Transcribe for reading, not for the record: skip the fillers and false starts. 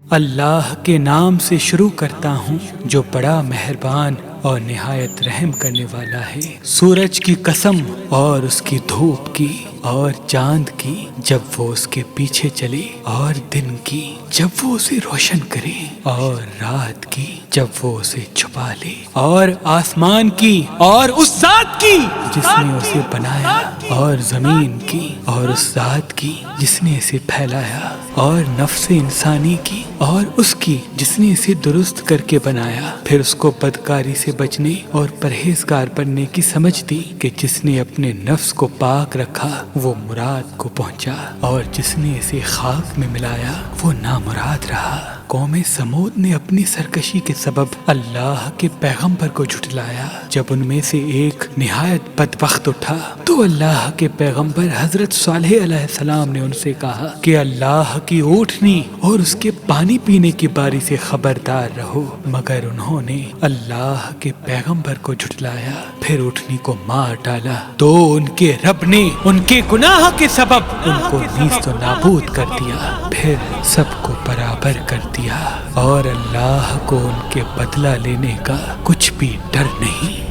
اللہ کے نام سے شروع کرتا ہوں جو بڑا مہربان اور نہایت رحم کرنے والا ہے۔ سورج کی قسم اور اس کی دھوپ کی اور چاند کی جب وہ اس کے پیچھے چلے، اور دن کی جب وہ اسے روشن کرے، اور رات کی جب وہ اسے چھپا لے، اور آسمان کی اور اس ذات کی جس نے اسے بنایا، اور زمین کی اور اس ذات کی جس نے اسے پھیلایا، اور نفس انسانی کی اور اس کی جس نے اسے درست کر کے بنایا۔ پھر اس کو بدکاری سے بچنے اور پرہیزگار بننے کی سمجھ دی کہ جس نے اپنے نفس کو پاک رکھا وہ مراد کو پہنچا، اور جس نے اسے خاک میں ملایا وہ نامراد رہا۔ قوم سمود نے اپنی سرکشی کے سبب اللہ کے پیغمبر کو جھٹلایا۔ جب ان میں سے ایک نہایت بدبخت اٹھا تو اللہ کے پیغمبر حضرت صالح علیہ السلام نے ان سے کہا کہ اللہ کی اونٹنی اور اس کے پانی پینے کی باری سے خبردار رہو، مگر انہوں نے اللہ کے پیغمبر کو جھٹلایا، پھر اونٹنی کو مار ڈالا تو ان کے رب نے ان کے گناہ کے سبب ان کو نیست و نابود کر دیا، پھر سب کو برابر کر دیا، اور اللہ کو ان کے بدلہ لینے کا کچھ بھی ڈر نہیں۔